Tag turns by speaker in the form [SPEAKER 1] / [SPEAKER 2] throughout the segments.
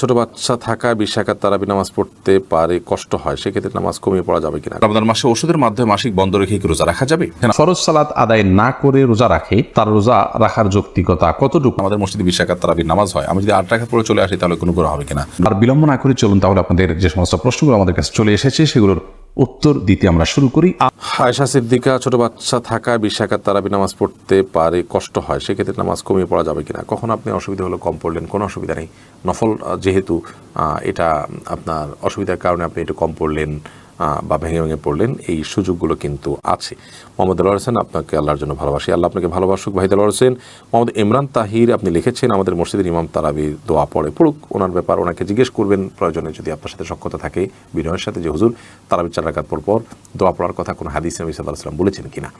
[SPEAKER 1] ছোট বাচ্চা থাকা 20 রাকাত তারাবি নামাজ পড়তে পারে, কষ্ট হয়, সেক্ষেত্রে নামাজ কমিয়ে পড়া যাবে কিনা?
[SPEAKER 2] রমজান মাসে ওষুধের মাধ্যমে মাসিক বন্ধ রেখে কি রোজা রাখা যাবে?
[SPEAKER 3] ফরজ সালাত আদায় না করে রোজা রাখে, তার রোজা রাখার যৌক্তিকতা কতটুকু?
[SPEAKER 2] আমাদের মসজিদে 20 রাকাত তারাবির নামাজ হয়, আমি যদি 8 রাকাত পড়ে চলে আসি তাহলে কোনো করা হবে কিনা?
[SPEAKER 3] আর বিলম্ব না করে চলুন তাহলে আপনাদের যে সমস্ত প্রশ্নগুলো আমাদের কাছে চলে এসেছে সেগুলোর উত্তর দিতে আমরা শুরু করি।
[SPEAKER 1] আয়েশা সিদ্দিকা, ছোট বাচ্চা থাকা 20 রাকাত তারাবি নামাজ পড়তে পারে, কষ্ট হয়, সেক্ষেত্রে নামাজ কমিয়ে পড়া যাবে কিনা? কখন আপনি অসুবিধা হলো কম পড়লেন, কোনো অসুবিধা নেই। নফল যেহেতু এটা আপনার অসুবিধার কারণে আপনি একটু কম পড়লেন বা ভেঙে ভেঙে পড়লেন, এই সুযোগগুলো কিন্তু আছে। মোহাম্মদ দেলোয়ার হোসেন, আপনাকে আল্লাহর জন্য ভালোবাসি, আল্লাহ আপনাকে ভালোবাসুক। ভাই দেলোয়ার হোসেন, মোহাম্মদ ইমরান তাহির, আপনি লিখেছেন আমাদের মসজিদের ইমাম তারাবির দোয়া পড়ুক, ওনার ব্যাপার ওনাকে জিজ্ঞেস করবেন প্রয়োজনে, যদি আপনার সাথে সক্ষতা থাকে বিনয়ের সাথে, যে হুজুর তারাবির 4 রাকাত পর দোয়া পড়ার কথা কোনো হাদিসে নবী সাল্লাল্লাহু আলাইহি ওয়াসাল্লাম বলেছেন কিনা।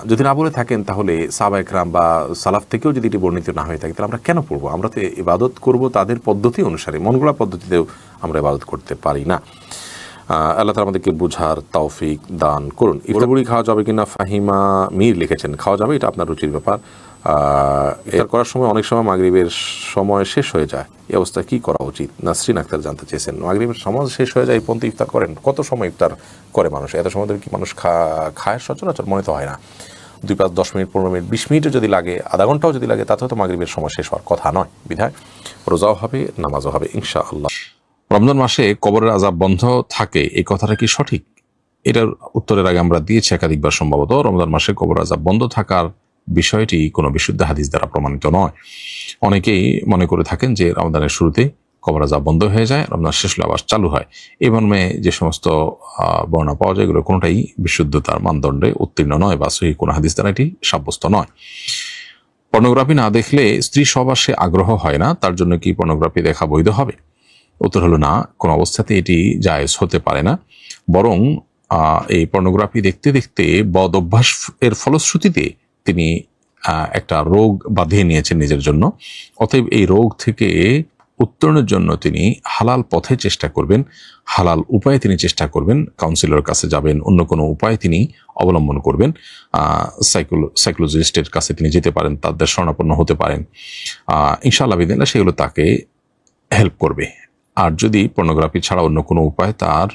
[SPEAKER 1] যদি না বলে থাকেন তাহলে সাহাবা একরাম বা সালাফ থেকেও যদি এটি বর্ণিত না হয়ে থাকে তাহলে আমরা কেন পড়বো? আমরা তো ইবাদত করব তাদের পদ্ধতি অনুসারে, মন গড়া পদ্ধতিতেও আমরা ইবাদত করতে পারি না। আল্লাহ তাআলা আমাদেরকে বুঝার তৌফিক দান করুন। ইফতার বুড়ি খাওয়া যাবে কিনা, ফাহিমা মীর লিখেছেন, খাওয়া যাবে, এটা আপনার রুচির ব্যাপার। ইফতার করার সময় অনেক সময় মাগরিবের সময় শেষ হয়ে যায়, এই অবস্থায় কী করা উচিত? নাসরিন আক্তার জানতে চেয়েছেন। মাগরিবের সময় শেষ হয়ে যায় এই পর্যন্ত ইফতার করেন? কত সময় ইফতার করে মানুষ? এত সময় ধরে কি মানুষ খায়? সচরাচর মনে তো হয় না। 2, 5, 10 মিনিট, 15 মিনিট, 20 মিনিটও যদি লাগে, আধা ঘন্টাও যদি লাগে, তাতে হয়তো মাগরিবের সময় শেষ হওয়ার কথা নয়। বিধায় রোজাও হবে, নামাজও হবে ইনশাআল্লাহ।
[SPEAKER 2] রমজান মাসে কবরের আযাব বন্ধ থাকে, এই কথাটা কি সঠিক? এটার উত্তরের আগে আমরা দিয়েছি একাধিকবার। সম্ভবত রমজান মাসে কবর আযাব বন্ধ থাকার বিষয়টি কোনো বিশুদ্ধ হাদিস দ্বারা প্রমাণিত নয়। অনেকেই মনে করে থাকেন যে রমজানের শুরুতে কবর আযাব বন্ধ হয়ে যায়, রমজান শেষ হলে আবার চালু হয়। এই মর্মে যে সমস্ত বর্ণনা পাওয়া যায় এগুলো কোনোটাই বিশুদ্ধতার মানদণ্ডে উত্তীর্ণ নয় বা সহিহ কোনো হাদিস দ্বারা এটি সাব্যস্ত নয়। পর্নোগ্রাফি না দেখলে স্ত্রী সহবাসে আগ্রহ হয় না, তার জন্য কি পর্নোগ্রাফি দেখা বৈধ হবে? উত্তর হলো না, কোনো অবস্থাতে এটি জায়েজ হতে পারে না। বরং এই পর্নোগ্রাফি দেখতে দেখতে বদ অভ্যাস এর ফলশ্রুতিতে তিনি একটা রোগ বাঁধিয়ে নিয়েছেন নিজের জন্য। অতএব এই রোগ থেকে উত্তরণের জন্য তিনি হালাল পথে চেষ্টা করবেন, হালাল উপায়ে তিনি চেষ্টা করবেন, কাউন্সিলরের কাছে যাবেন, অন্য কোনো উপায় তিনি অবলম্বন করবেন, সাইকোলজিস্টের কাছে তিনি যেতে পারেন, তাদের শরণাপন্ন হতে পারেন। ইনশাআল্লাহ বিদিল্লাহ সেগুলো তাকে হেল্প করবে। আর যদি পর্নোগ্রাফি ছাড়া অন্য কোনো উপায় তার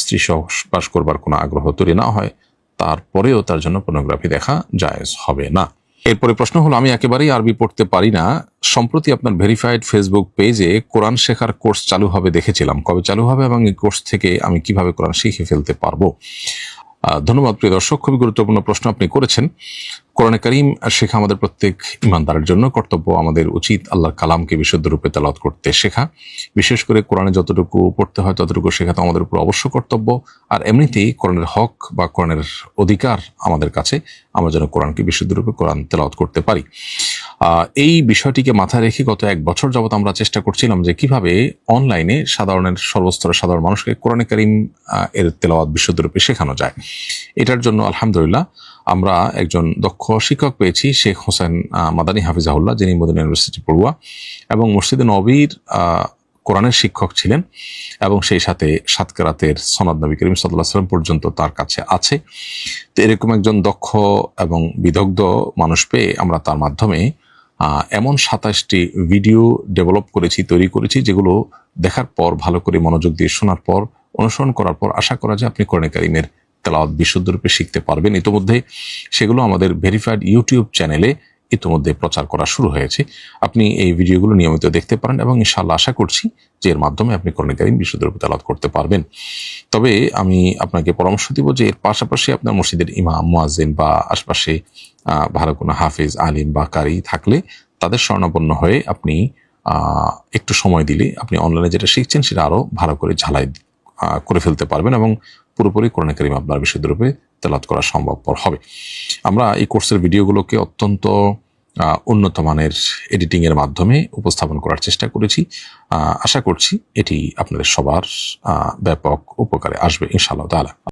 [SPEAKER 2] স্ত্রী সহবাস করবার কোনো আগ্রহ তৈরি না হয়, তারপরেও তার জন্য পর্নোগ্রাফি দেখা জায়েজ হবে না। এরপরে প্রশ্ন হলো, আমি একেবারেই আরবি পড়তে পারি না, সম্প্রতি আপনার ভেরিফাইড ফেসবুক পেজে কোরআন শেখার কোর্স চালু হবে দেখেছিলাম, কবে চালু হবে এবং এই কোর্স থেকে আমি কিভাবে কোরআন শিখে ফেলতে পারবো? ধন্যবাদ প্রিয় দর্শক, খুবই গুরুত্বপূর্ণ প্রশ্ন আপনি করেছেন। কোরআনে কারীম শেখা আমাদের প্রত্যেক ইমানদারের জন্য কর্তব্য। আমাদের উচিত আল্লাহর কালামকে বিশুদ্ধ রূপে তেলাওয়াত করতে শেখা, বিশেষ করে কোরআনে যতটুকু পড়তে হয় ততটুকু শেখা তো আমাদের উপর অবশ্য কর্তব্য। আর এমনিতেই কোরআনের হক বা কোরআনের অধিকার আমাদের কাছে, আমরা যেন কোরআনকে বিশুদ্ধ রূপে কোরআন তেলাওয়াত করতে পারি। এই বিষয়টিকে মাথায় রেখে গত 1 বছর যাবত আমরা চেষ্টা করছিলাম যে কিভাবে অনলাইনে সর্বস্তরের সাধারণ মানুষকে কোরআনে কারীম এর তেলাওয়াত বিশুদ্ধ রূপে শেখানো যায়। এটার জন্য আলহামদুলিল্লাহ আমরা একজন দক্ষ শিক্ষক পেয়েছি, শেখ হোসেন মাদানী হাফিজাহুল্লাহ, যিনি মদিনা ইউনিভার্সিটি পড়ুয়া এবং মসজিদে নববীর কোরআনের শিক্ষক ছিলেন, এবং সেই সাথে 7 কেরাতের সনদ নবী করিম সাল্লাল্লাহু আলাইহি ওয়াসাল্লাম পর্যন্ত তার কাছে আছে। তো এরকম একজন দক্ষ এবং বিদগ্ধ মানুষ পেয়ে আমরা তার মাধ্যমে এমন 27টি ভিডিও তৈরি করেছি, যেগুলো দেখার পর, ভালো করে মনোযোগ দিয়ে শোনার পর, অনুসরণ করার পর আশা করা যায় আপনি কোরআনে কারীমের তেলাওয়াত বিশুদ্ধ রূপে শিখতে পারবেন। ইতিমধ্যে সেগুলো আমাদের ভেরিফাইড ইউটিউব চ্যানেলে ইতিমধ্যে প্রচার করা শুরু হয়েছে। আপনি এই ভিডিওগুলো নিয়মিত দেখতে পারেন এবং ইনশাআল্লাহ আশা করছি যে এর মাধ্যমে আপনি কোরআনে কারীম বিশুদ্ধ রূপে তেলাওয়াত করতে পারবেন। তবে আমি আপনাকে পরামর্শ দিব যে এর পাশাপাশি আপনার মসজিদের ইমাম, মুয়াজ্জিন বা আশপাশে ভালো কোনো হাফেজ, আলিম বা কারি থাকলে তাদের শরণাপন্ন হয়ে আপনি একটু সময় দিলে আপনি অনলাইনে যেটা শিখছেন সেটা আরো ভালো করে ঝালাই করে ফেলতে পারবেন এবং পুরোপুরি কোরআনে কারীম আপনার বিশুদ্ধ রূপে তেলাওয়াত করা সম্ভবপর হবে। আমরা এই কোর্সের ভিডিওগুলোকে অত্যন্ত উন্নত মানের এডিটিং এর মাধ্যমে উপস্থাপন করার চেষ্টা করেছি। আশা করছি এটি আপনাদের সবার ব্যাপক উপকারে আসবে ইনশাআল্লাহ তাআলা।